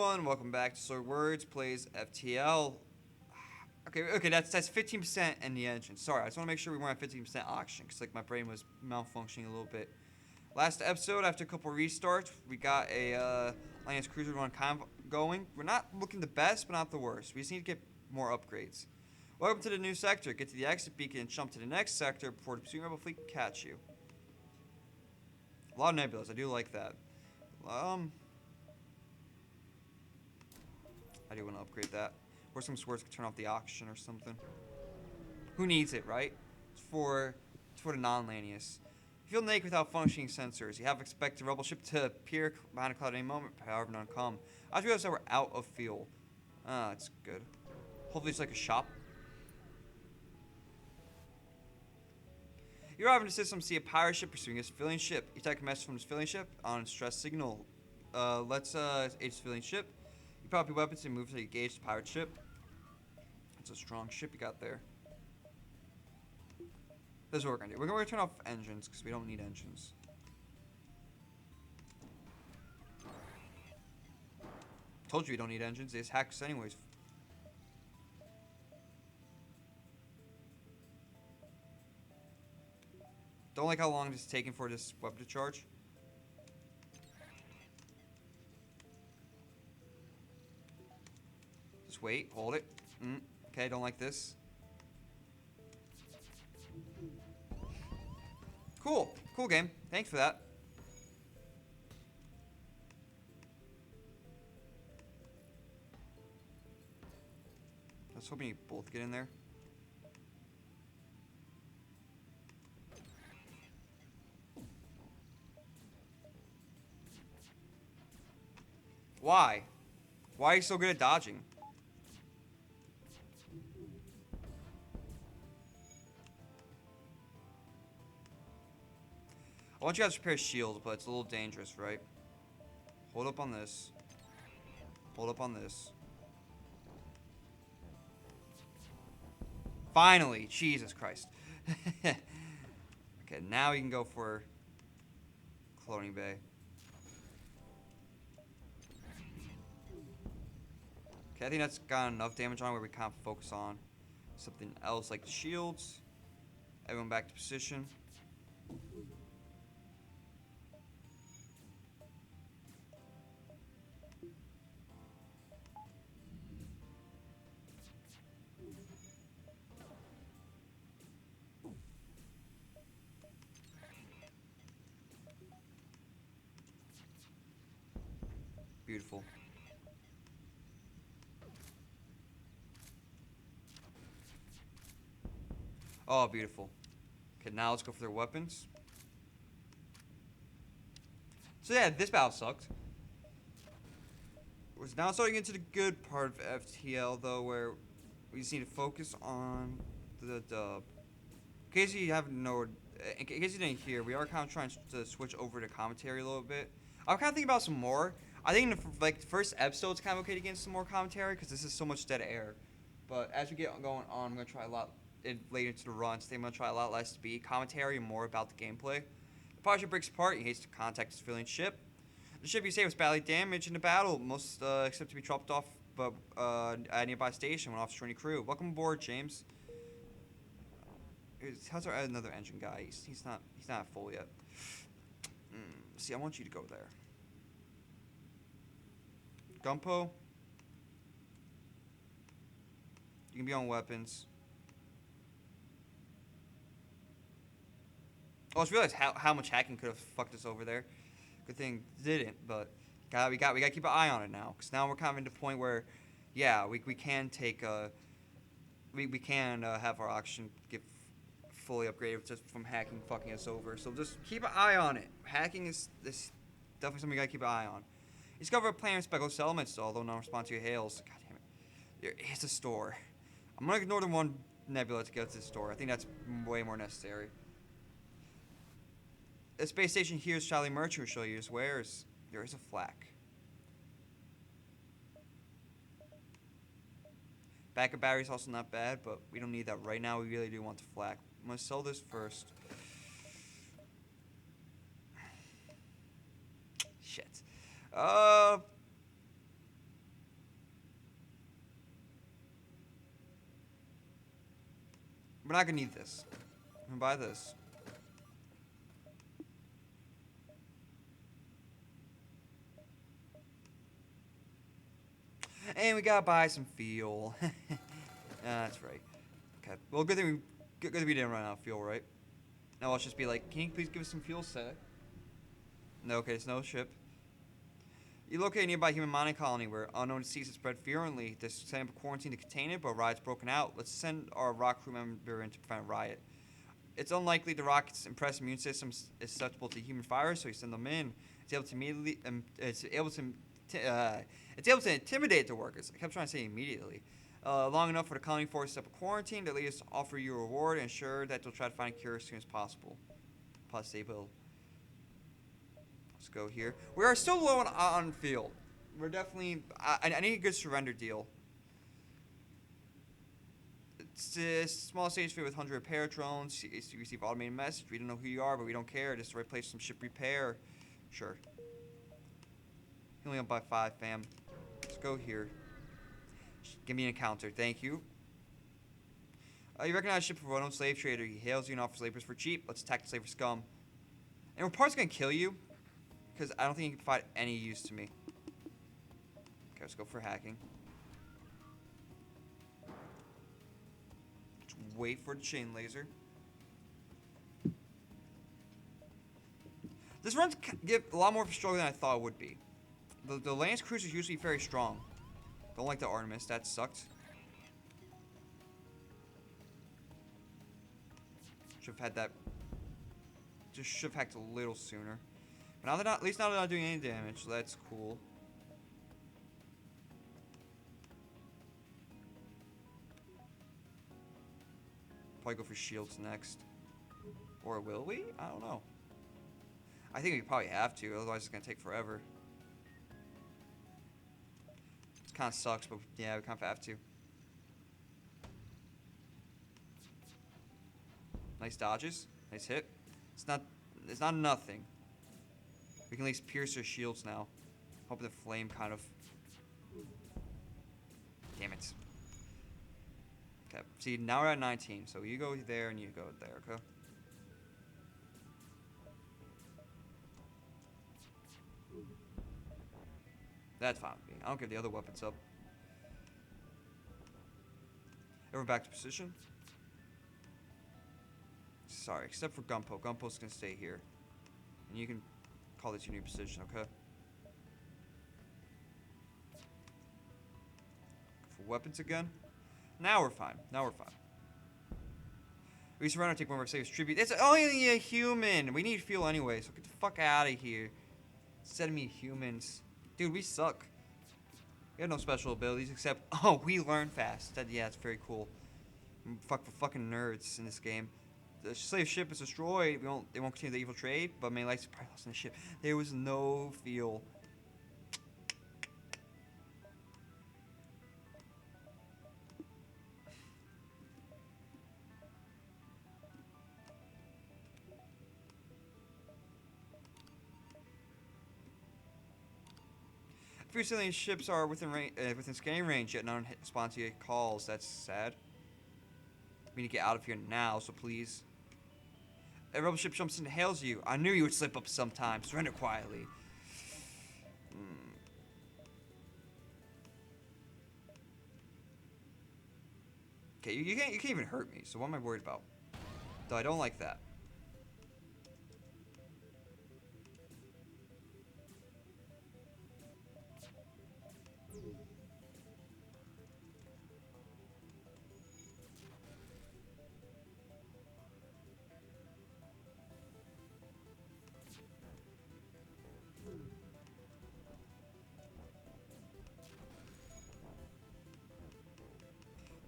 everyone, welcome back to SLuredWOrds plays FTL. Okay, that's 15% in the engine. Sorry, I just want to make sure we weren't at 15% oxygen, because like my brain was malfunctioning a little bit. Last episode, after a couple restarts, we got a Alliance Cruiser Run going. We're not looking the best, but not the worst. We just need to get more upgrades. Welcome to the new sector. Get to the exit beacon and jump to the next sector before the pursuing rebel fleet can catch you. A lot of nebulas, I do like that. I do want to upgrade that. Or some swords can turn off the oxygen or something. Who needs it, right? It's for the non-Lanius. You feel naked without functioning sensors. You have expected rebel ship to appear behind a cloud at any moment, however none come. I just realized that we're out of fuel. That's good. Hopefully it's like a shop. You arrive in the system, see a pirate ship pursuing a civilian ship. You take a message from the civilian ship on stress signal. Let's aid civilian ship. You pop your weapons and move to engage the pirate ship. It's a strong ship you got there. This is what we're gonna do. We're gonna turn off engines because we don't need engines. Told you we don't need engines. They just hack us anyways. Don't like how long it's taking for this weapon to charge. Just wait, hold it. Okay, don't like this. Cool game. Thanks for that. I was hoping you both get in there. Why? Why are you so good at dodging? I want you guys to repair shields, but it's a little dangerous, right? Hold up on this. Hold up on this. Finally! Jesus Christ. Okay, now you can go for cloning bay. Okay, I think that's got enough damage on where we can't focus on something else like the shields. Everyone back to position. Beautiful. Oh, beautiful. Okay, now let's go for their weapons. So yeah, this battle sucked. We're now starting into the good part of FTL, though, where we just need to focus on the dub. In case you didn't hear, we are kind of trying to switch over to commentary a little bit. I'm kind of thinking about some more. I think the first episode, it's kind of okay to get into some more commentary because this is so much dead air. But as we get going on, I'm gonna try a lot later into the run. So I'm gonna try a lot less speed commentary and more about the gameplay. The pirate ship breaks apart. You haste to contact the civilian ship. The ship you saved was badly damaged in the battle, most except to be dropped off at a nearby station when offshore any crew. Welcome aboard, James. How's our another engine guy? He's not full yet. See, I want you to go there. Gumpo, you can be on weapons. Oh, I just realized how much hacking could have fucked us over there. Good thing it didn't, but we gotta keep an eye on it now, because now we're kind of in the point where, yeah, we can take we can have our oxygen get fully upgraded just from hacking fucking us over. So just keep an eye on it. Hacking is definitely something you gotta keep an eye on. You discover a planet with speckless elements, although no response to your hails. God damn it. It's a store. I'm gonna ignore the one nebula to get to the store. I think that's way more necessary. The space station here is Charlie Merchant will show you his wares. There is a flak. Backup battery is also not bad, but we don't need that right now. We really do want the flak. I'm gonna sell this first. Shit. We're not gonna need this. I'm gonna buy this. And we gotta buy some fuel. That's right. Okay. Well, good thing we didn't run out of fuel, right? Now let's just be like, can you please give us some fuel, sir? No, okay, it's no ship. You locate a nearby human mining colony where unknown diseases spread virulently. There's setting up a quarantine to contain it, but riot's broken out. Let's send our rock crew member in to prevent riot. It's unlikely the rocket's impressed immune system is susceptible to human fire, so you send them in. It's able to immediately, it's able to intimidate the workers. I kept trying to say immediately. Long enough for the colony force to set up a quarantine. They'll least offer you a reward and ensure that they'll try to find a cure as soon as possible. Plus, they will. Let's go here. We are still low on fuel. We're definitely. I need a good surrender deal. It's a small stage field with 100 repair drones. You receive automated message. We don't know who you are, but we don't care. Just to replace some ship repair. Sure. You only up by 5, fam. Let's go here. Give me an encounter. Thank you. You recognize a ship of a known slave trader. He hails you and offers laborers for cheap. Let's attack the slave for scum. And we're probably going to kill you. Because I don't think you can provide any use to me. Okay, let's go for hacking. Let's wait for the chain laser. This run's give a lot more of a struggle than I thought it would be. The Lance Cruiser is usually very strong. Don't like the Artemis. That sucked. Should have had that. Just should have hacked a little sooner. But now they're not. At least now they're not doing any damage. So that's cool. Probably go for shields next. Or will we? I don't know. I think we probably have to. Otherwise, it's gonna take forever. It kind of sucks, but yeah, we kind of have to. Nice dodges. Nice hit. It's not nothing. We can at least pierce their shields now. Hope the flame kind of... Damn it. Okay, see, now we're at 19. So you go there and you go there, okay? That's fine with me. I don't give the other weapons up. Ever back to position? Sorry, except for Gunpo. Gunpo's gonna stay here. And you can call this your new position, okay? For weapons again? Now we're fine. Now we're fine. We surround and take one of our safest tribute. It's only a human! We need fuel anyway, so get the fuck out of here. Instead of me humans. Dude, we suck. We have no special abilities except, oh, we learn fast. Yeah, it's very cool. Fuck for fucking nerds in this game. The slave ship is destroyed. They won't continue the evil trade, but many lives are probably lost in the ship. There was no fuel. A few civilian ships are within scanning range, yet none respond to your calls. That's sad. We need to get out of here now, so please. A rebel ship jumps in and hails you. I knew you would slip up sometime. Surrender quietly. Okay, you can't even hurt me, so what am I worried about? Though I don't like that.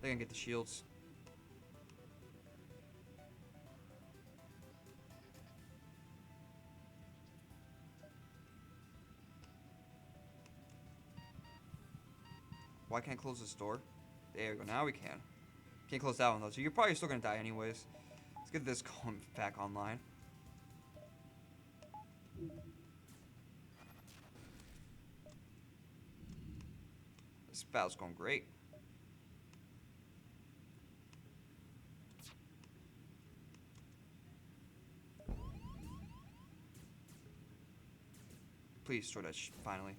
They're gonna get the shields. Why can't I close this door? There we go. Now we can. Can't close that one though. So you're probably still gonna die anyways. Let's get this back online. This battle's going great. Please store that finally.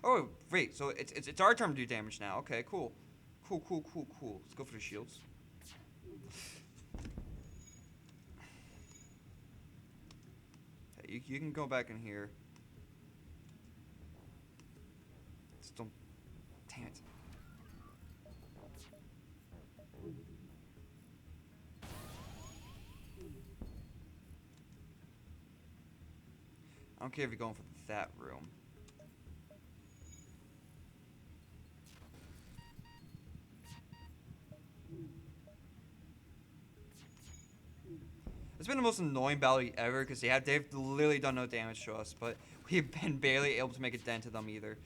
Oh, wait. So it's our turn to do damage now. Okay, cool. Cool. Let's go for the shields. Hey, you can go back in here. Just don't... Damn it. I don't care if you're going for that room. It's been the most annoying battle ever because they've literally done no damage to us, but we've been barely able to make a dent to them either.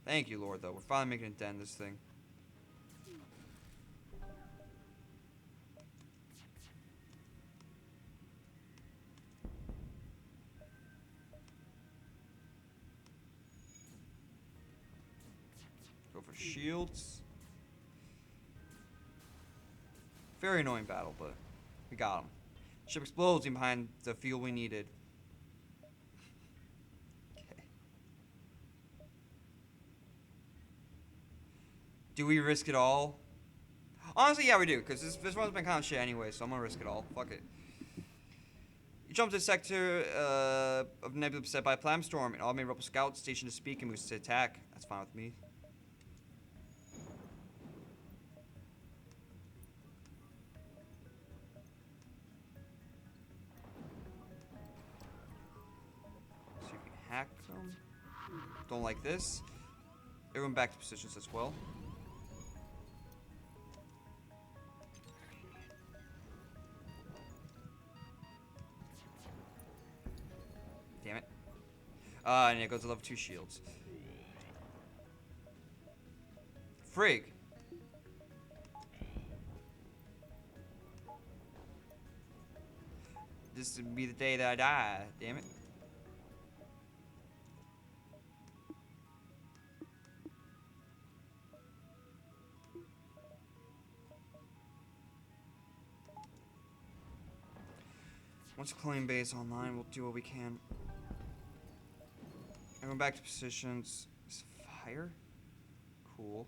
Thank you, Lord, though. We're finally making a dent in this thing. Go for shields. Very annoying battle, but we got him. Ship explodes behind the fuel we needed. Okay. Do we risk it all? Honestly, yeah, we do, because this one's been kind of shit anyway, so I'm gonna risk it all. Fuck it. You jump to the sector of Nebula beset by a Plam Storm, and all main rebel scouts stationed to speak and moves to attack. That's fine with me. See if we can hack them. Don't like this. Everyone back to positions as well. Damn it. And it goes to level 2 shields. Frig. This would be the day that I die. Damn it. Once clone base online, we'll do what we can. Everyone back to positions. Is fire? Cool.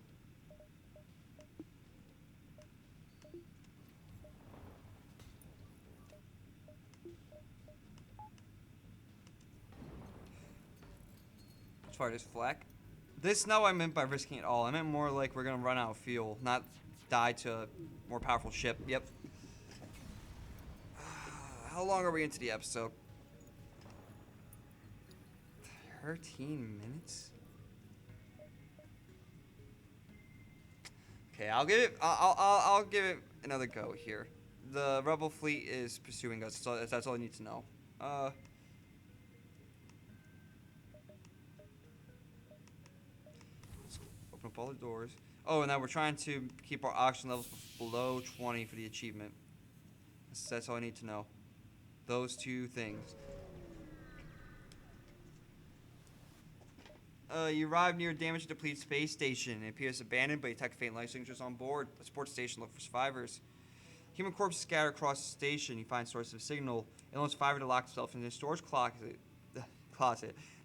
As far as flak. This, no, I meant by risking it all. I meant more like we're gonna run out of fuel, not die to a more powerful ship. Yep. How long are we into the episode? 13 minutes? Okay, I'll give it. I'll give it another go here. The rebel fleet is pursuing us, so that's all I need to know. Let's open up all the doors. Oh, and now we're trying to keep our oxygen levels below 20 for the achievement. That's all I need to know. Those two things. You arrive near a damaged, depleted space station. It appears abandoned, but you detect faint light signatures on board. A support station look for survivors. Human corpses scattered across the station. You find sources of signal. It allows survivor to lock himself in the storage closet.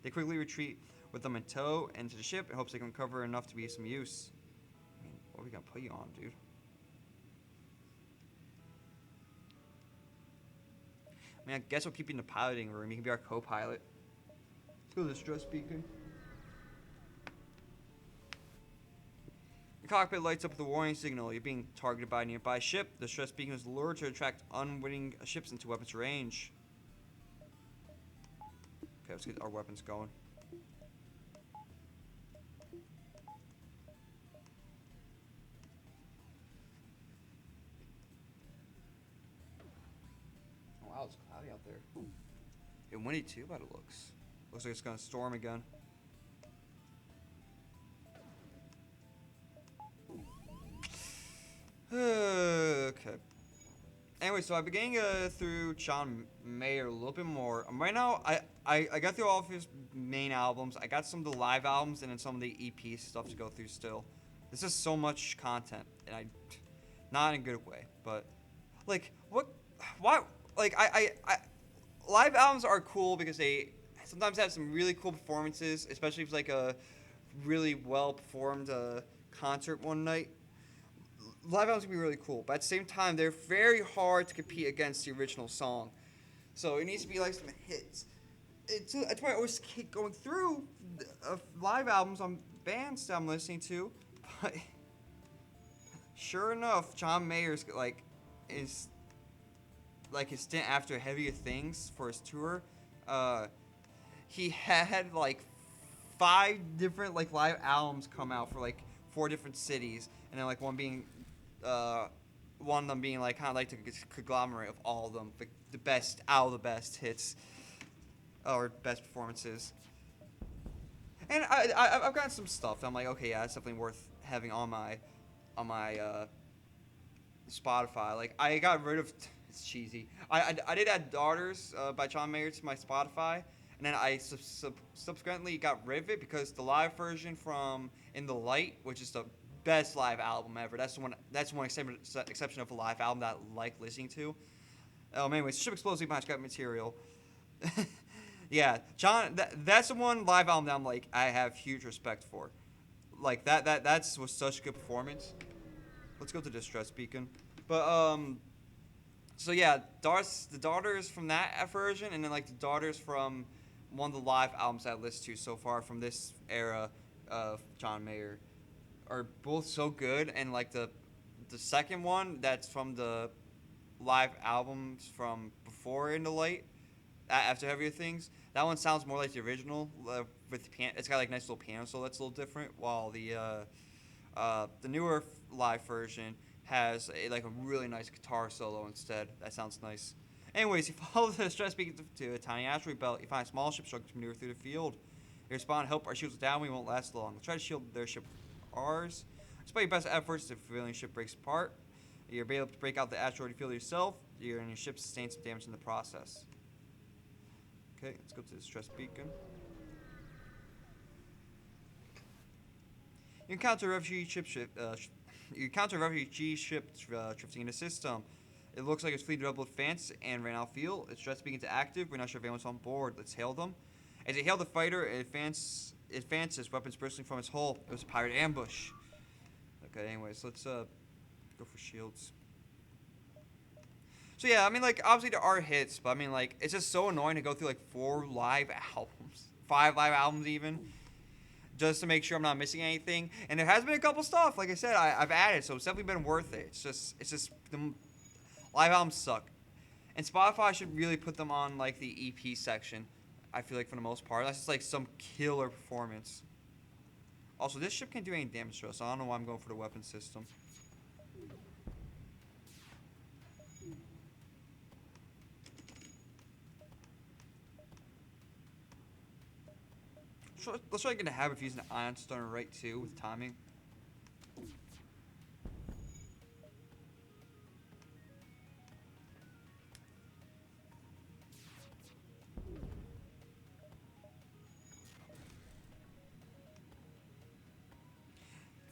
They quickly retreat with them in tow into the ship in hopes they can recover enough to be of some use. I mean, what are we gonna put you on, dude? I mean, I guess we'll keep you in the piloting room. You can be our co-pilot. Let's go to the stress beacon. The cockpit lights up with a warning signal. You're being targeted by a nearby ship. The stress beacon is lured to attract unwitting ships into weapons range. Okay, let's get our weapons going. Oh, wow, it's cloudy out there. And windy too, by the looks. Looks like it's gonna storm again. Okay. Anyway, so I've been getting through John Mayer a little bit more. Right now, I got through all of his main albums. I got some of the live albums and then some of the EP stuff to go through still. This is so much content, and not in a good way, but like what, why, like live albums are cool because they sometimes have some really cool performances, especially if it's like a really well performed concert one night. Live albums can be really cool, but at the same time, they're very hard to compete against the original song. So it needs to be like some hits. That's why I always keep going through live albums on bands that I'm listening to. But sure enough, John Mayer's is like his stint after Heavier Things for his tour. He had like 5 different like live albums come out for like 4 different cities, and then like one of them being like kind of like the conglomerate of all of them, the best out of the best hits or best performances. And I've gotten some stuff. I'm like, okay, yeah, it's definitely worth having on my Spotify. Like I got rid of. It's cheesy. I did add Daughters by John Mayer to my Spotify, and then I subsequently got rid of it because the live version from In the Light, which is the best live album ever. That's the one. That's one exception of a live album that I like listening to. Anyways, Ship Explosive behind Scrap Material. Yeah, John. That's the one live album that I'm like I have huge respect for. Like that was such a good performance. Let's go to Distress Beacon. But so yeah, the Daughters from that version, and then like the Daughters from one of the live albums I listened to so far from this era of John Mayer are both so good. And like the second one that's from the live albums from before In the Light, after Heavier Things, that one sounds more like the original with the piano. It's got like nice little piano solo that's a little different, while the newer live version has like a really nice guitar solo instead. That sounds nice. Anyways, you follow the Distress Beacon to a tiny asteroid belt. You find a small ship struggling to maneuver through the field. You respond, help, our shields are down, we won't last long. Let's try to shield their ship with ours. Despite your best efforts, the civilian ship breaks apart. You're able to break out the asteroid field yourself. Your ship sustains some damage in the process. Okay, let's go to the Distress Beacon. You encounter a refugee ship. Drifting in the system. It looks like it's fleeing double advance and ran out field. Its Distress Beacon is active. We're not sure if anyone's on board. Let's hail them. As they hail the fighter, it advances, weapons bursting from its hull. It was a pirate ambush. Okay, anyways, let's go for shields. So yeah, I mean, like, obviously there are hits, but I mean, like, it's just so annoying to go through like 4 live albums, 5 live albums even, just to make sure I'm not missing anything. And there has been a couple stuff, like I said, I've added, so it's definitely been worth it. It's just the live albums suck, and Spotify should really put them on like the EP section. I feel like for the most part, that's just like some killer performance. Also, this ship can't do any damage to us, so I don't know why I'm going for the weapon system. Let's try to get a habit of using the ion stunner right too with timing.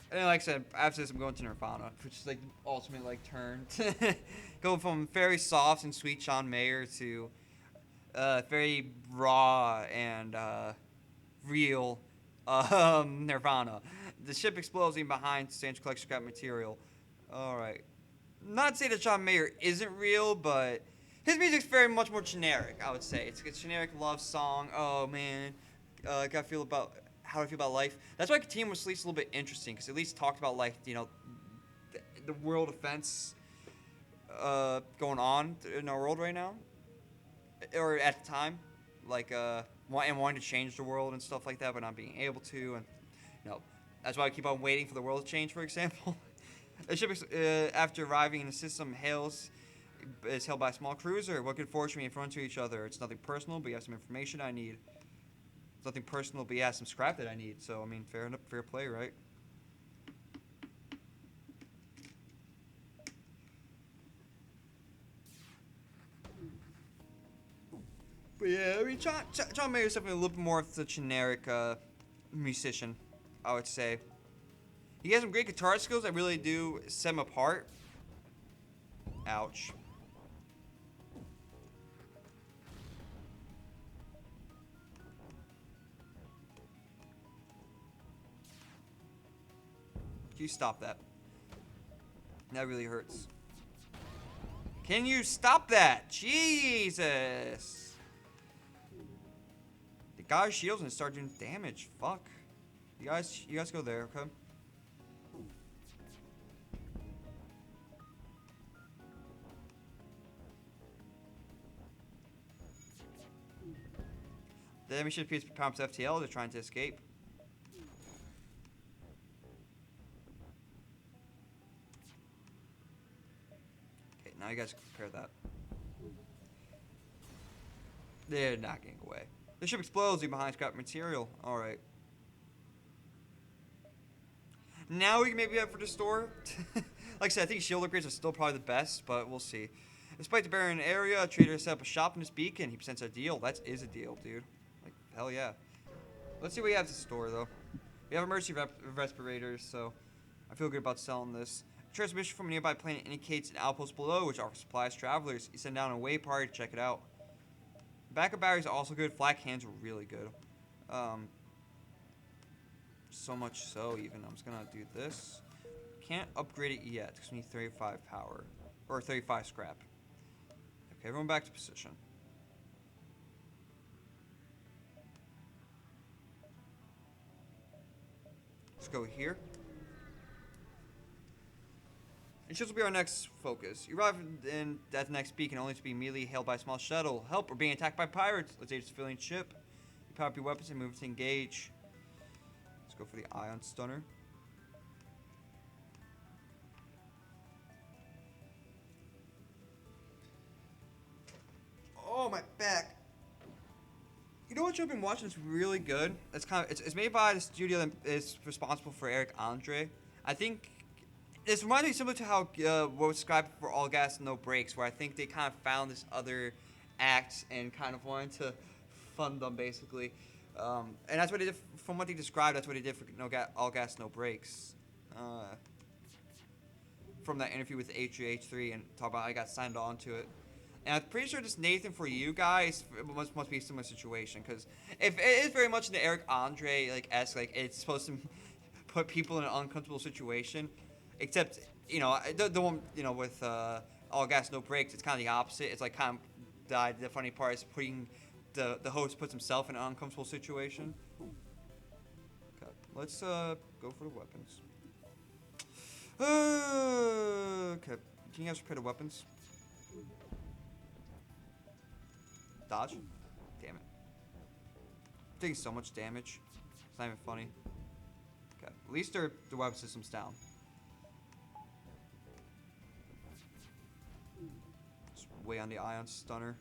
And then, like I said, after this, I'm going to Nirvana, which is like the ultimate like turn. Go from very soft and sweet John Mayer to very raw and real Nirvana. The ship explodes in behind Sands collects scrap material. Alright. Not to say that John Mayer isn't real, but his music's very much more generic, I would say. It's a generic love song. Oh, man. Gotta feel about how I feel about life. That's why Team was at least a little bit interesting, because at least talked about, like, you know, the world events going on in our world right now. Or at the time. Like, and wanting to change the world and stuff like that, but not being able to. And, you know, that's why I keep on waiting for the world to change, for example. The ship, after arriving in the system, is hailed by a small cruiser. What good fortune we have run to each other. It's nothing personal, but you have some information I need. It's nothing personal, but you have some scrap that I need. So, I mean, fair play, right? But yeah, I mean, John Mayer is definitely a little bit more of the generic musician, I would say. He has some great guitar skills that really do set him apart. Ouch. Can you stop that? That really hurts. Can you stop that? Jesus! The guy's shields and start doing damage. Fuck. You guys go there, okay? The enemy ship appears to be pumped FTL. They're trying to escape. Okay, now you guys can prepare that. They're not getting away. The ship explodes. Leave behind scrap material. Alright. Now we can maybe head for the store. Like I said, I think shield upgrades are still probably the best, but we'll see. Despite the barren area, a trader set up a shop in this beacon. He presents a deal. That is a deal, dude. Like, hell yeah. Let's see what we have to store, though. We have emergency respirators, so I feel good about selling this. Transmission from a nearby planet indicates an outpost below, which offers supplies to travelers. You send down a way party to check it out. Backup batteries are also good. Flak hands are really good. So much so, even. I'm just going to do this. Can't upgrade it yet, because we need 35 power. Or 35 scrap. Okay, everyone back to position. Let's go here. And this will be our next focus. You arrive in that next beacon only to be immediately hailed by a small shuttle. Help, we're being attacked by pirates. Let's aid a civilian ship. You power up your weapons and move to engage. Let's go for the ion stunner. Oh, my back. You know what show I've been watching is really good? It's made by the studio that is responsible for Eric Andre. I think this reminds me similar to how what was described for All Gas No Brakes, where I think they kind of found this other act and kind of wanted to fund them basically. And that's what they did. From what they described, that's what they did for All Gas No Brakes. From that interview with H3 and talk about how I got signed on to it. And I'm pretty sure this Nathan for you guys must be a similar situation, because if it is very much in the Eric Andre like it's supposed to put people in an uncomfortable situation, except the one with All Gas No Brakes, it's kind of the opposite. It's like kind of the funny part is putting the host puts himself in an uncomfortable situation. Okay, let's go for the weapons. Okay, can you guys prepare the weapons? Dodge? Damn it. I'm taking so much damage. It's not even funny. Okay. At least the weapon system's down. Just way on the ion stunner.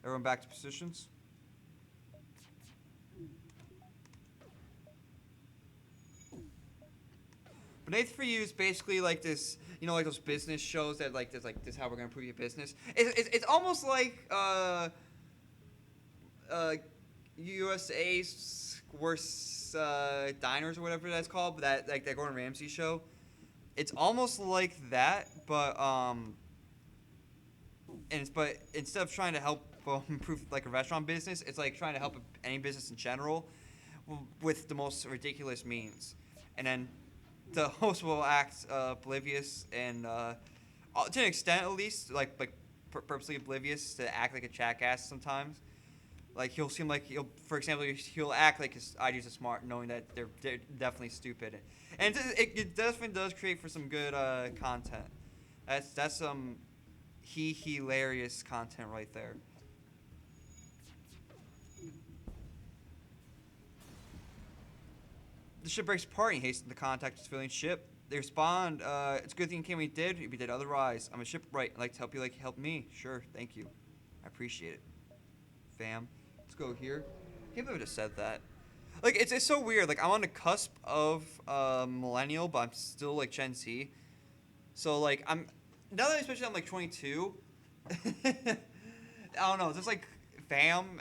Everyone back to positions. But Nathan for You is basically like this, like those business shows that like this is how we're gonna improve your business. It's almost like USA's Worst Diners or whatever that's called, that like that Gordon Ramsay show. It's almost like that, but instead of trying to help improve like a restaurant business, it's like trying to help any business in general with the most ridiculous means, and then the host will act oblivious and to an extent at least, like purposely oblivious to act like a jackass sometimes. Like he'll seem like for example, he'll act like his ideas are smart, knowing that they're definitely stupid, and it definitely does create for some good content. That's some hilarious content right there. The ship breaks apart and he hastens to contact the civilian ship. They respond, it's a good thing you came when you did. If you did otherwise, I'm a shipwright. I'd like to help you like you helped me. Sure, thank you. I appreciate it. Fam. Let's go here. I can't believe I just said that. Like, it's so weird. Like, I'm on the cusp of millennial, but I'm still, like, Gen Z. So, like, now that especially I'm, like, 22, I don't know. Just like fam.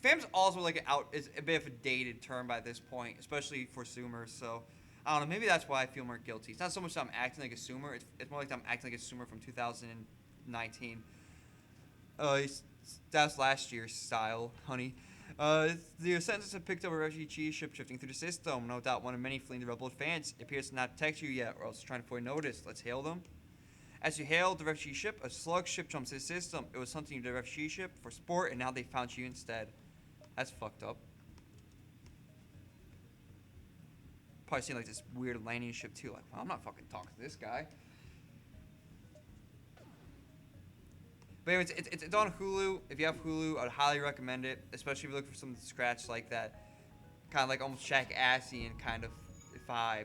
Fam's also like is a bit of a dated term by this point, especially for Zoomers. So I don't know. Maybe that's why I feel more guilty. It's not so much that I'm acting like a Zoomer. It's more like I'm acting like a Zoomer from 2019. That's last year's style, honey. The Ascendants have picked up a refugee ship drifting through the system. No doubt one of many fleeing the rebel advance. It appears to not detect you yet, or else trying to avoid notice. Let's hail them. As you hail the refugee ship, a slug ship jumps to the system. It was hunting the refugee ship for sport, and now they found you instead. That's fucked up. Probably seen like this weird landing ship too. Like, well, I'm not fucking talking to this guy. But anyways, it's on Hulu. If you have Hulu, I'd highly recommend it, especially if you look for something to scratch like that, kind of like almost Jackassian kind of vibe.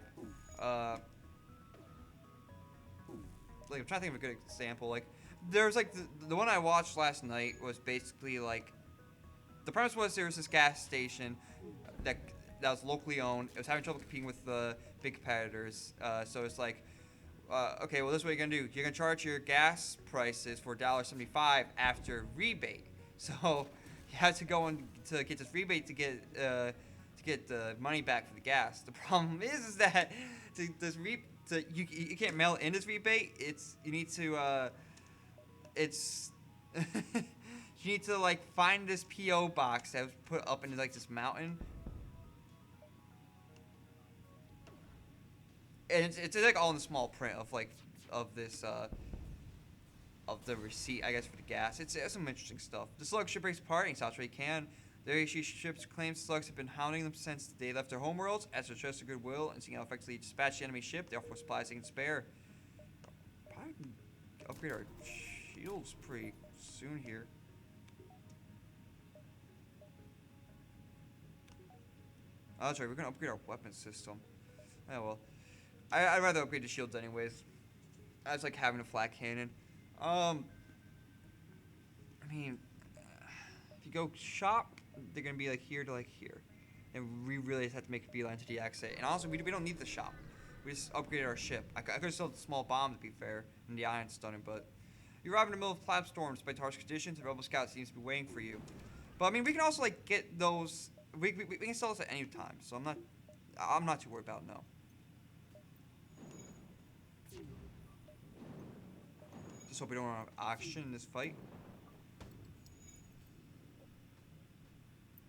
Like I'm trying to think of a good example. Like there's like the one I watched last night was basically like the premise was there was this gas station that was locally owned. It was having trouble competing with the big competitors. So it's like. Okay, well, this is what you're gonna do. You're gonna charge your gas prices for $1.75 after rebate. So you have to go in to get this rebate to get the money back for the gas. The problem is that you can't mail in this rebate. You need to you need to like find this PO box that was put up into like this mountain. And it's like all in the small print of like of this of the receipt, I guess, for the gas. It's some interesting stuff. The slug ship breaks apart and stops where he can. The Arishi ship's claims slugs have been hounding them since they left their homeworlds. As their trust of goodwill and seeing how effectively dispatch the enemy ship, they offer supplies they can spare. Probably can upgrade our shields pretty soon here. Oh, that's right. We're gonna upgrade our weapon system. Oh well. I'd rather upgrade the shields anyways. I just like having a flat cannon. I mean, if you go shop, they're gonna be like here to like here, and we really just have to make a beeline to the exit. And also, we don't need the shop. We just upgraded our ship. I could have sold the small bomb to be fair, and the iron stunning, but you arrive in the middle of cloud storms by harsh conditions. The rebel scout seems to be waiting for you. But I mean, we can also like get those. We can sell this at any time, so I'm not too worried about it, no. Just hope we don't have action in this fight.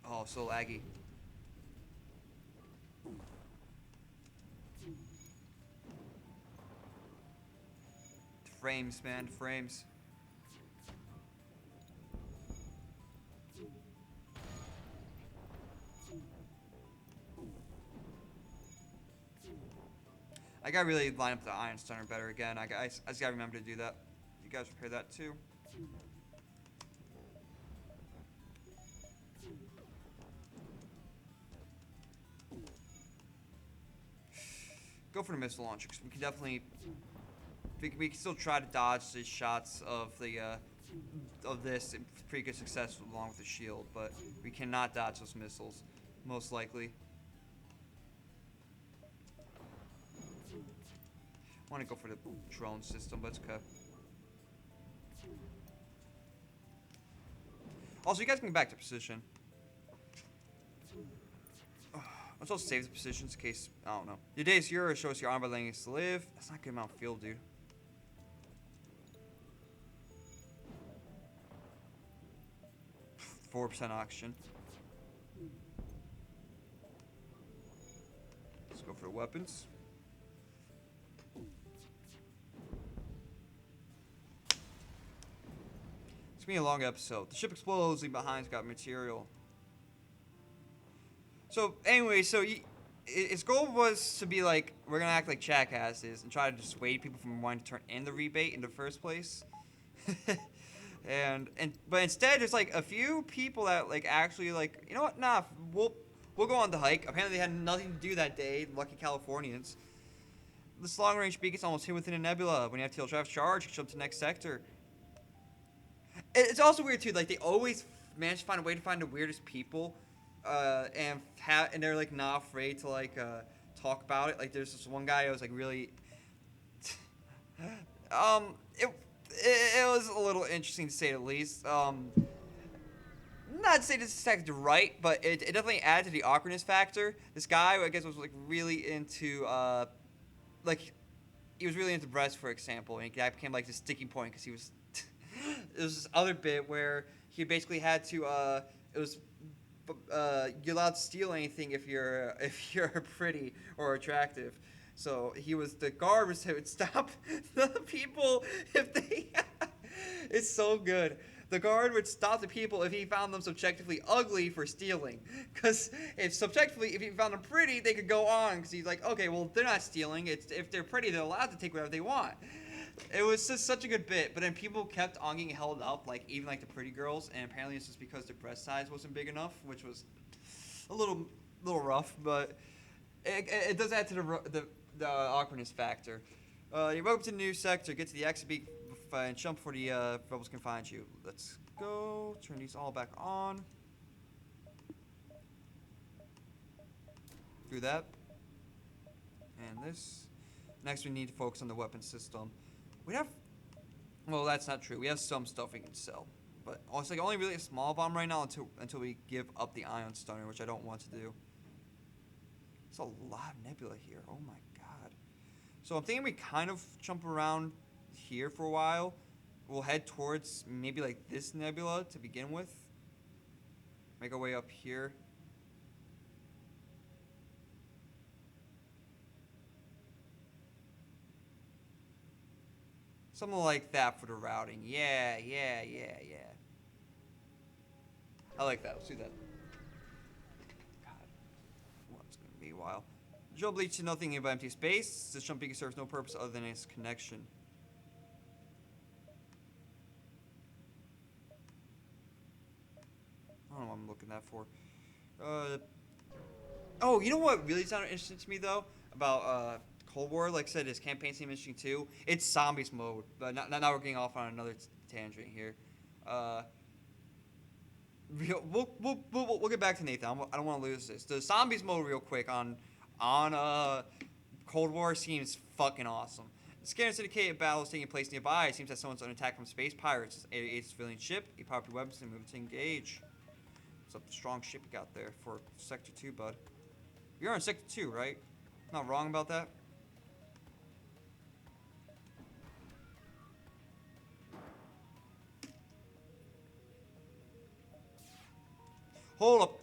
Oh, so laggy. Frames, man, frames. I gotta really line up the iron stunner better again. I just gotta remember to do that. You guys repair that too. Go for the missile launcher, because we can definitely we can still try to dodge the shots of the of this in pretty good success along with the shield, but we cannot dodge those missiles, most likely. I want to go for the drone system, but it's okay. Also, you guys can get back to position. Let's also save the positions in case, I don't know. Your day is yours, shows your armor length to live. That's not a good amount of fuel, dude. %4 oxygen. Let's go for the weapons. It's gonna be a long episode. The ship explodes, leaving behind's got material. So anyway, his goal was to be like, we're gonna act like jackasses and try to dissuade people from wanting to turn in the rebate in the first place. But instead, there's like a few people that like actually like, you know what? Nah, we'll go on the hike. Apparently, they had nothing to do that day. Lucky Californians. This long-range beacon's almost hid within a nebula. When you have FTL draft charge, you jump to the next sector. It's also weird too. Like they always manage to find a way to find the weirdest people, and they're like not afraid to like talk about it. Like there's this one guy who was like really, it was a little interesting to say the least. not to say this is exactly right, but it definitely added to the awkwardness factor. This guy, I guess, was like really into like he was really into breasts, for example, and that became like the sticking point because he was. It was this other bit where he basically had to. It was. You're allowed to steal anything if you're pretty or attractive. So he was the guard was who would stop the people if they. It's so good. The guard would stop the people if he found them subjectively ugly for stealing. Because if he found them pretty, they could go on. Because he's like, okay, well, they're not stealing. It's if they're pretty, they're allowed to take whatever they want. It was just such a good bit. But then people kept on getting held up, like even like the pretty girls. And apparently it's just because their breast size wasn't big enough, which was a little rough. But it does add to the awkwardness factor. You welcome to the new sector. Get to the exit beat and jump before the rebels can find you. Let's go. Turn these all back on. Do that. And this. Next, we need to focus on the weapon system. We have. Well, that's not true. We have some stuff we can sell, but it's like only really a small bomb right now until we give up the ion stunner, which I don't want to do. There's a lot of nebula here. Oh my god. So I'm thinking we kind of jump around here for a while. We'll head towards maybe like this nebula to begin with. Make our way up here. Something like that for the routing. Yeah. I like that. Let's do that. God. Well, it's going to be a while. Jump leads to nothing but empty space. This jump beacon serves no purpose other than its connection. I don't know what I'm looking at for. Oh, you know what really sounded interesting to me, though? About, Cold War, like I said, his campaign seemed interesting, too. It's zombies mode, but now we're getting off on another tangent here. We'll get back to Nathan. I don't want to lose this. The zombies mode real quick on Cold War seems fucking awesome. The scanned syndicated battle is taking place nearby. It seems that someone's under attack from space pirates. A civilian ship. You pop your weapons and move to engage. What's up, the strong ship you got there for Sector 2, bud? You're on Sector 2, right? Not wrong about that? Hold up.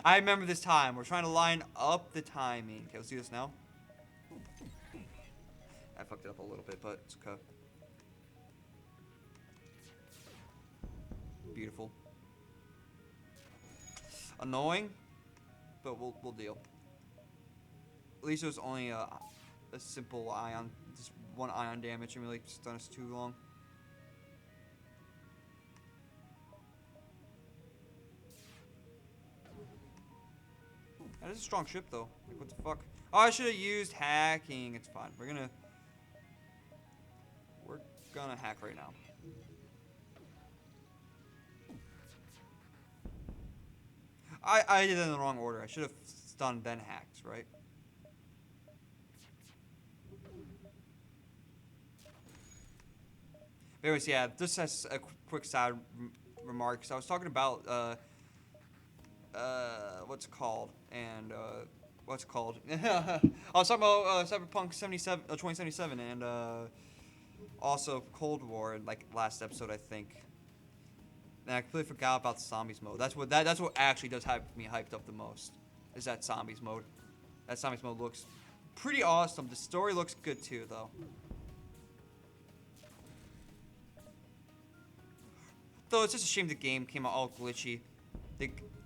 I remember this time. We're trying to line up the timing. Okay, let's do this now. I fucked it up a little bit, but it's okay. Beautiful. Annoying, but we'll deal. At least it was only a simple ion, just one ion damage, and really stun us too long. That is a strong ship, though. Like, what the fuck? Oh, I should have used hacking. It's fine. We're gonna hack right now. I did it in the wrong order. I should have stunned then hacked, right? But anyways, yeah, just as a quick side remark, so I was talking about what's it called? And what's it called? I was talking about Cyberpunk 2077 and also Cold War, like last episode, I think. And I completely forgot about the zombies mode. That's what actually does have me hyped up the most. Is that zombies mode? That zombies mode looks pretty awesome. The story looks good too, though. Though it's just a shame the game came out all glitchy.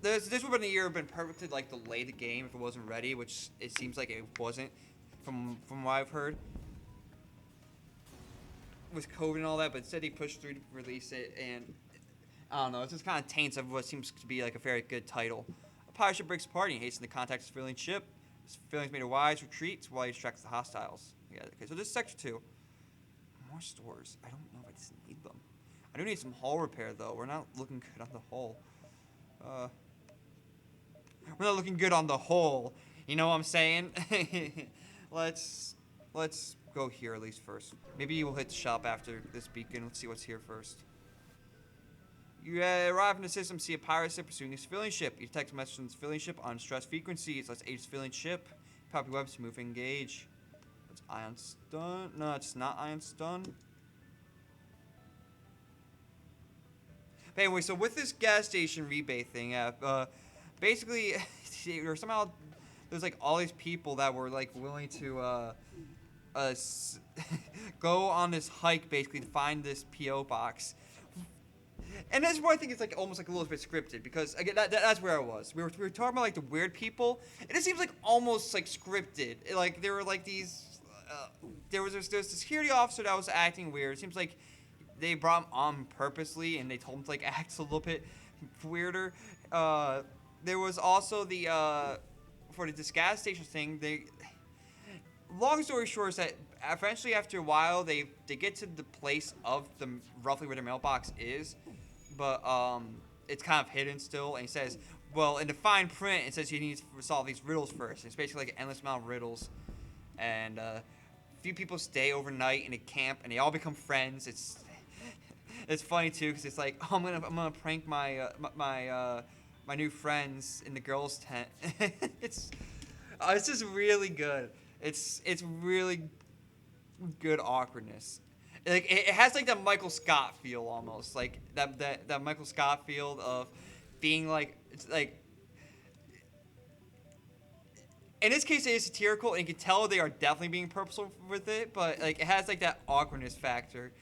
This would have been a year been perfect to like delay the game if it wasn't ready, which it seems like it wasn't, from what I've heard. With COVID and all that, but instead he pushed through to release it, and I don't know, it just kind of taints of what seems to be like a very good title. A pirate ship breaks apart and he hastens to contact his civilian ship. His civilian's made a wise retreat while he distracts the hostiles. Yeah, okay, so this is Sector 2. More stores. I don't know if I just need them. I do need some hull repair, though. We're not looking good on the hull. We're not looking good on the hull. You know what I'm saying? Let's go here at least first. Maybe we'll hit the shop after this beacon. Let's see what's here first. You arrive in the system, see a pirate ship pursuing a civilian ship. You detect a message from the civilian ship on stress frequencies. Let's aid civilian ship. Pop your weapons to move and engage. It's ion stun. No, it's not ion stun. But anyway, so with this gas station rebate thing, basically, or somehow there's like all these people that were like willing to go on this hike basically to find this PO box. And that's why I think it's like almost like a little bit scripted, because again that's where I was. We were talking about like the weird people, and it seems like almost like scripted. Like there were like these, there was a security officer that was acting weird. It seems like they brought him on purposely, and they told him to like act a little bit weirder. There was also the for this gas station thing. Long story short is that eventually after a while they get to the place of the roughly where the mailbox is, but it's kind of hidden still. And he says, well, in the fine print it says you need to solve these riddles first. It's basically like an endless amount of riddles, and few people stay overnight in a camp and they all become friends. It's funny too, because it's like, oh, I'm gonna prank my my new friends in the girls' tent. It's just really good. It's really good awkwardness. Like it has like that Michael Scott feel almost, like that Michael Scott feel of being like, it's like, in this case it is satirical and you can tell they are definitely being purposeful with it, but like it has like that awkwardness factor,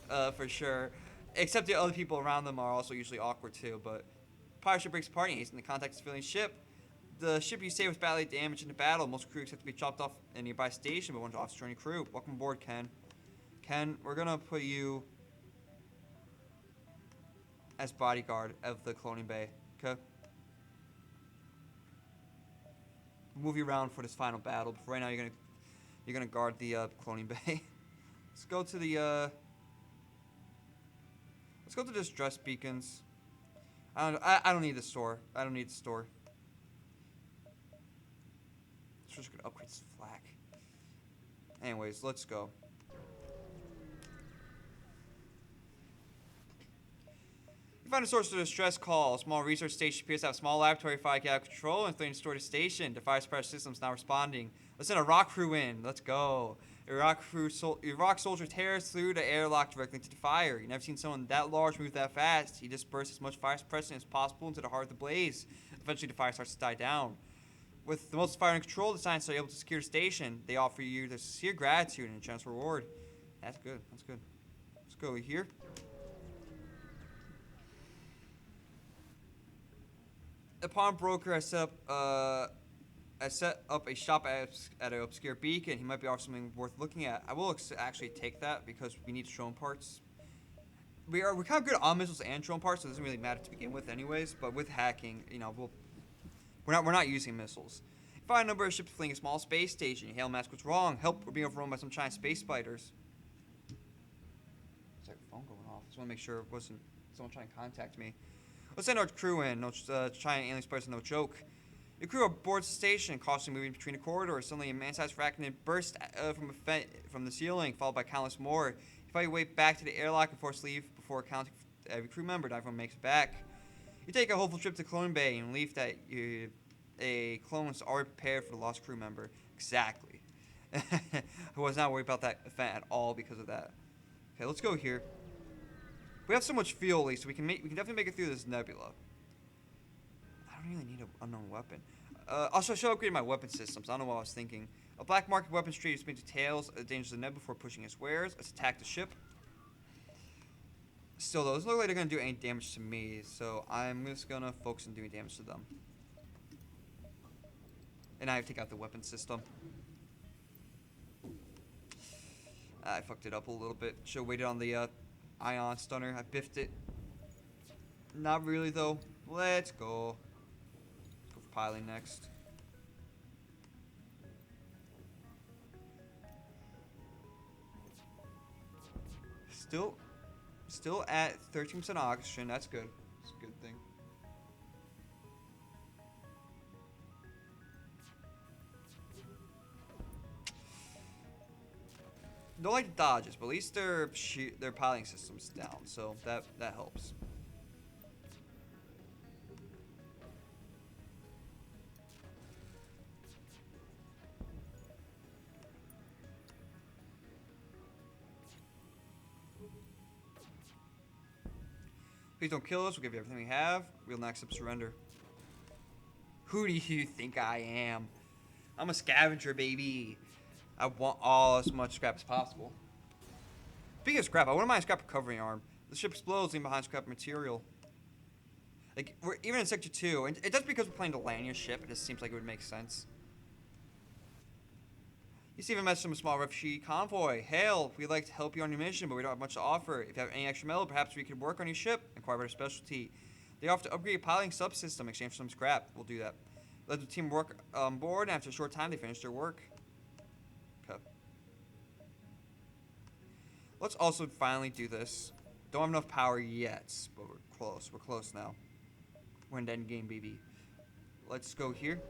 for sure. Except the other people around them are also usually awkward too. But pirate ship breaks apart and he's in the contact of civilian ship. The ship you saved was badly damaged in the battle. Most crews have to be chopped off in a nearby station, but one officer joining crew. Welcome aboard, Ken. Ken, we're gonna put you as bodyguard of the cloning bay. Okay. Move you around for this final battle. But for right now, you're gonna guard the cloning bay. Let's go to the let's go to the distress beacons. I don't need the store. I don't need the store. So just gonna upgrade this flak. Anyways, let's go. You find a source of distress call. A small research station appears to have a small laboratory fire out of control and threatening to destroy the station. The fire suppression system's now responding. Let's send a rock crew in. Let's go. A rock soldier tears through the airlock directly into the fire. You've never seen someone that large move that fast. He disperses as much fire suppression as possible into the heart of the blaze. Eventually, the fire starts to die down. With the most fire in control, the scientists are able to secure the station. They offer you their sincere gratitude and a generous reward. That's good. That's good. Let's go here. The pawnbroker has set up a shop at an obscure beacon. He might be offering something worth looking at. I will actually take that because we need drone parts. We're kind of good on missiles and drone parts, so it doesn't really matter to begin with, anyways. But with hacking, you know, we're not using missiles. You find a number of ships fleeing a small space station. You hail mask, what's wrong? Help! We're being overrun by some giant space spiders. It's like a phone going off. I just want to make sure it wasn't someone trying to contact me. Let's send our crew in. No, giant alien spiders are no joke. The crew aboards the station, cautiously moving between the corridors. Suddenly, a man-sized arachnid bursts from the ceiling, followed by countless more. You find your way back to the airlock and force leave before counting every crew member. Not everyone makes it back. You take a hopeful trip to Clone Bay and leave that a clone is already prepared for the lost crew member. Exactly. I was not worried about that event at all because of that. Okay, let's go here. We have so much fuel, at least, so we can definitely make it through this nebula. I don't really need an unknown weapon. Also, I should upgrade my weapon systems. I don't know what I was thinking. A black market weapons tree is made to tails the dangers of the nebula before pushing its wares. Let's attack the ship. Still, though, it doesn't look like they're going to do any damage to me, so I'm just going to focus on doing damage to them. And I have to take out the weapon system. I fucked it up a little bit. Should have waited on the ion stunner. I biffed it. Not really, though. Let's go. Let's go for piling next. Still at 13% oxygen. That's good. That's a good thing. Don't like the dodges, but at least their piloting system's down, so that helps. Please don't kill us. We'll give you everything we have. We'll not accept surrender. Who do you think I am? I'm a scavenger, baby. I want all as much scrap as possible. Speaking of scrap, I wouldn't mind scrap recovery arm. The ship explodes, leaving behind scrap material. Like, we're even in Sector 2, and it's just because we're playing the Lanyard ship, it just seems like it would make sense. You see a message from a small refugee convoy. Hail, we'd like to help you on your mission, but we don't have much to offer. If you have any extra metal, perhaps we could work on your ship. Inquire about our specialty. They offer to upgrade a piloting subsystem in exchange for some scrap. We'll do that. Let the team work on board, and after a short time, they finish their work. Okay. Let's also finally do this. Don't have enough power yet, but we're close. We're close now. We're in the end game, baby. Let's go here.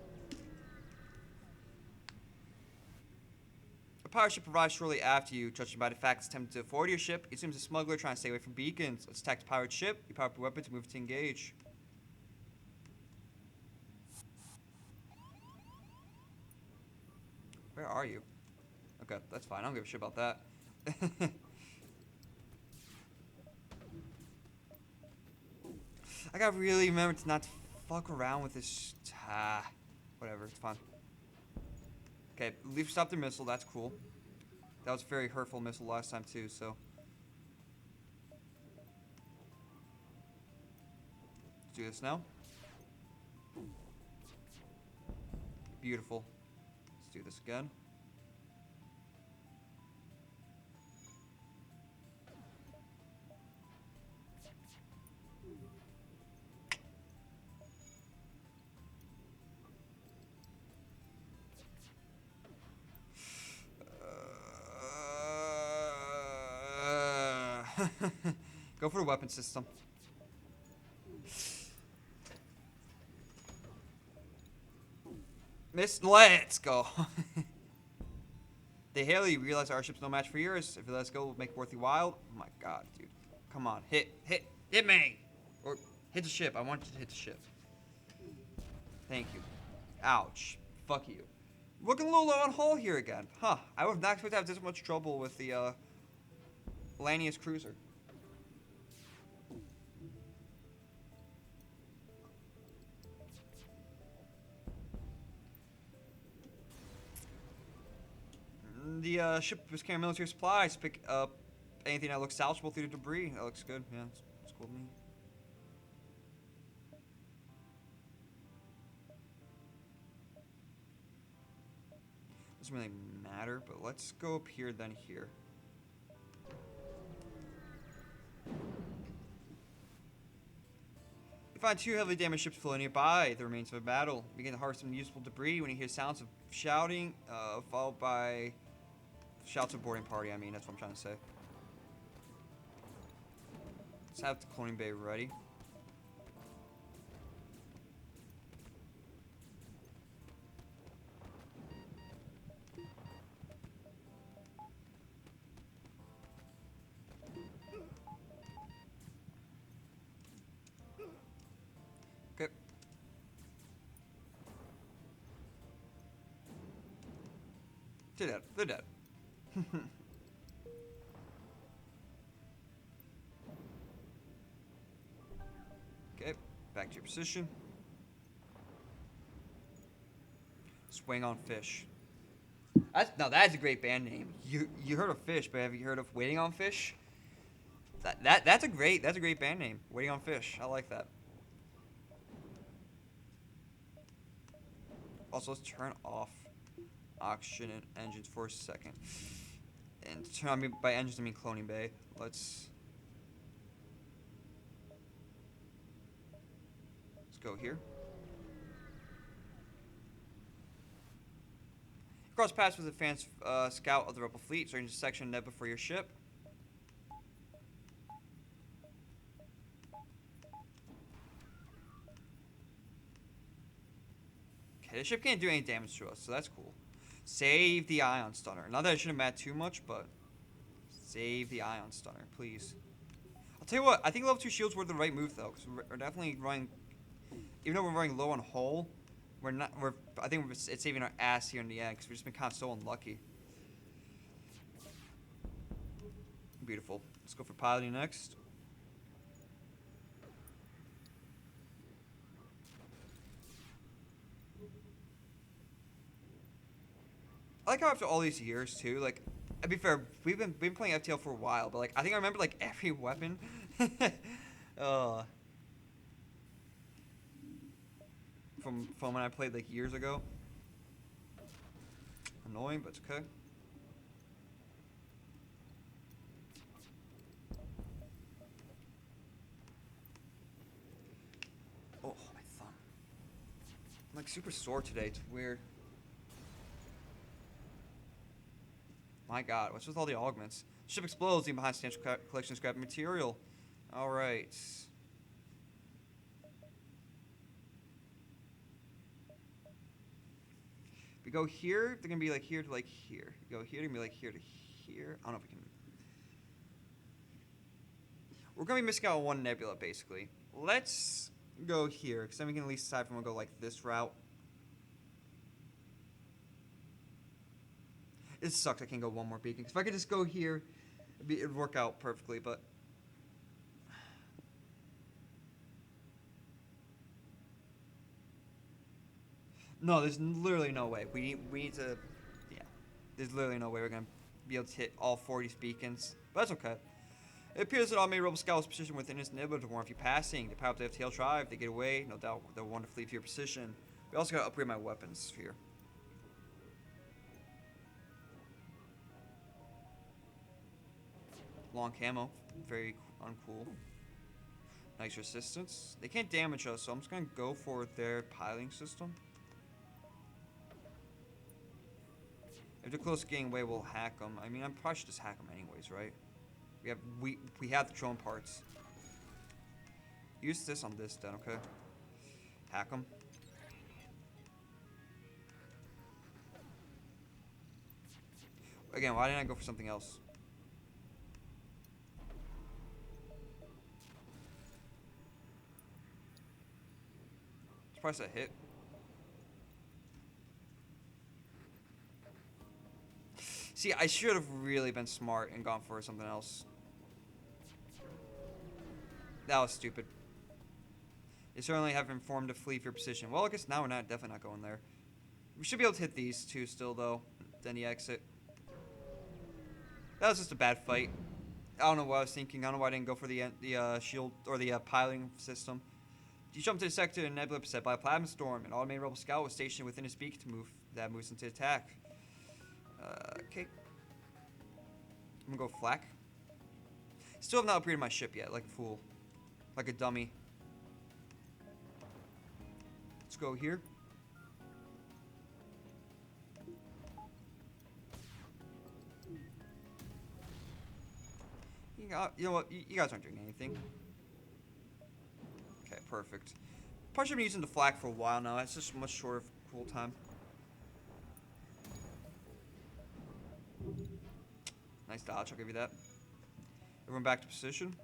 A pirate ship arrives shortly after you. Judging by the fact it's attempting to avoid your ship, it seems a smuggler trying to stay away from beacons. Let's attack the pirate ship. You power up your weapon to move to engage. Where are you? Okay, that's fine. I don't give a shit about that. I gotta really remember to not fuck around with this. Whatever, it's fine. Okay, leave stop their missile. That's cool. That was a very hurtful missile last time too. So let's do this now. Beautiful. Let's do this again. Go for the weapon system. Let's go. They hail you. Realize our ship's no match for yours. If you let us go, we'll make it worth your while. Oh my god, dude. Come on. Hit me. Or hit the ship. I want you to hit the ship. Thank you. Ouch. Fuck you. Looking a little low on hull here again. Huh. I would not expect to have this much trouble with the Lanius cruiser. The ship was carrying military supplies. Pick up anything that looks salvageable through the debris. That looks good. Yeah, it's cool to me. Doesn't really matter, but let's go up here, then here. You find two heavily damaged ships floating nearby, the remains of a battle. You begin to harvest some useful debris when you hear sounds of shouting, followed by shouts of boarding party. I mean, that's what I'm trying to say. Let's have the cloning bay ready. Okay. They're dead. They're dead. Okay, back to your position. Swing on fish. That's a great band name. You heard of Fish, but have you heard of Waiting on Fish? That's a great band name. Waiting on Fish. I like that. Also, let's turn off oxygen and engines for a second. And to turn on by engines, I mean cloning bay. Let's go here. Cross paths with advanced scout of the rebel fleet, searching section net before your ship. Okay, the ship can't do any damage to us, so that's cool. Save the ion stunner. Not that it shouldn't matter too much, but save the ion stunner, please. I'll tell you what, I think level 2 shields were the right move though, because we're definitely running, even though we're running low on hull, I think it's saving our ass here in the end, because we've just been kind of so unlucky. Beautiful. Let's go for piloting next. I like how after all these years too, like, to be fair, we've been playing FTL for a while, but like I think I remember like every weapon. uh, from when I played like years ago. Annoying, but it's okay. Oh, my thumb. I'm like super sore today. It's weird. My God, what's with all the augments? Ship explodes, leaving behind substantial collection of scrap material. All right. If we go here, they're gonna be like here to like here. We go here, they're gonna be like here to here. I don't know if we can. We're gonna be missing out on one nebula basically. Let's go here, because then we can at least decide if we want to go like this route. It sucks I can't go one more beacon. If I could just go here, it'd work out perfectly, but... No, there's literally no way. We need to... Yeah. There's literally no way we're going to be able to hit all 40 beacons. But that's okay. It appears that automated rebel scout was positioned within this nebula to warn if you're passing. To power up the FTL tribe, they get away. No doubt they'll want to flee to your position. We also got to upgrade my weapons here. Long camo. Very uncool. Nice resistance. They can't damage us, so I'm just going to go for their piloting system. If they're close to getting away, we'll hack them. I mean, I probably should just hack them anyways, right? We have the drone parts. Use this on this then, okay? Hack them. Again, why didn't I go for something else? Surprised that hit. See, I should have really been smart and gone for something else. That was stupid. You certainly have informed to flee for your position. Well, I guess now we're definitely not going there. We should be able to hit these two still, though. Then the exit. That was just a bad fight. I don't know what I was thinking. I don't know why I didn't go for the shield or the piloting system. You jump to the sector and nebula beset by a plasma storm. An automated rebel scout was stationed within his beak to move. That moves into attack. Okay. I'm gonna go flak. Still have not upgraded my ship yet, like a fool. Like a dummy. Let's go here. You know what? You guys aren't doing anything. Okay, perfect. Probably should have been using the flak for a while now. It's just much shorter cool time. Nice dodge, I'll give you that. Everyone back to position.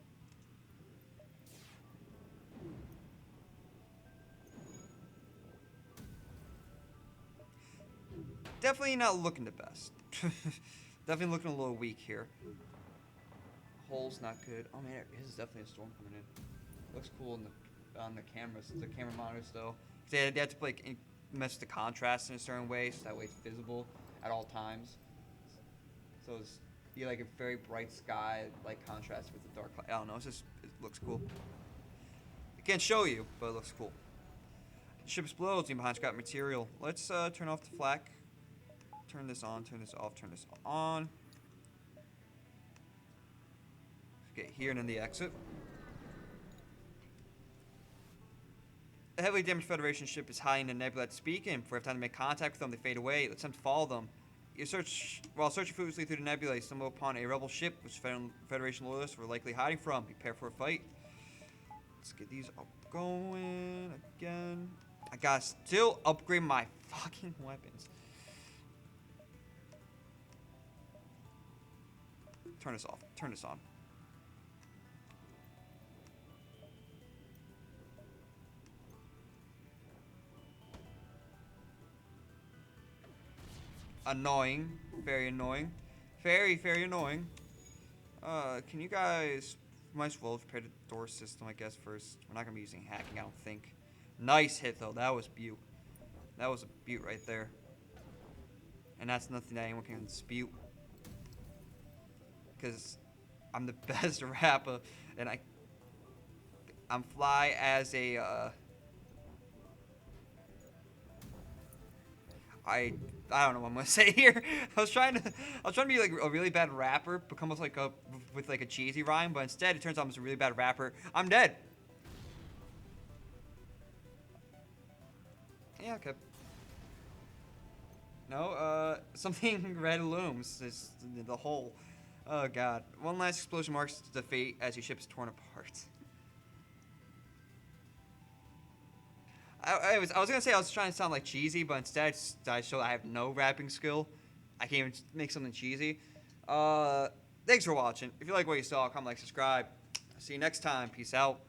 Definitely not looking the best. Definitely looking a little weak here. Hole's not good. Oh man, there is definitely a storm coming in. Looks cool on the cameras, the camera monitors though. They have to like mess the contrast in a certain way so that way it's visible at all times. So it's like a very bright sky, like contrast with the dark cloud. I don't know. It looks cool. I can't show you, but it looks cool. The ship explodes. Leaving behind scrap material. Let's turn off the flak. Turn this on. Turn this off. Turn this on. Get here and then the exit. A heavily damaged Federation ship is hiding in the nebula at Speaking. Before we have time to make contact with them, they fade away. Let's attempt to follow them. While searching fruitlessly through the nebula, you stumble upon a rebel ship, which Federation loyalists were likely hiding from. Prepare for a fight. Let's get these up going again. I gotta still upgrade my fucking weapons. Turn this off. Turn this on. Annoying. Very annoying. Very, very annoying. Can you guys... Might as well prepare the door system, I guess, first. We're not going to be using hacking, I don't think. Nice hit, though. That was beaut. That was a beaut right there. and that's nothing that anyone can dispute. Because I'm the best rapper, and I'm fly as a I don't know what I'm gonna say here. I was trying to be like a really bad rapper, become like a with like a cheesy rhyme, but instead it turns out I'm just a really bad rapper. I'm dead. Yeah, okay. No, something red looms. Is the hole. Oh god. One last explosion marks the fate as your ship is torn apart. I was gonna say I was trying to sound like cheesy, but instead I showed I have no rapping skill. I can't even make something cheesy. Thanks for watching. If you like what you saw, comment, like, subscribe. See you next time. Peace out.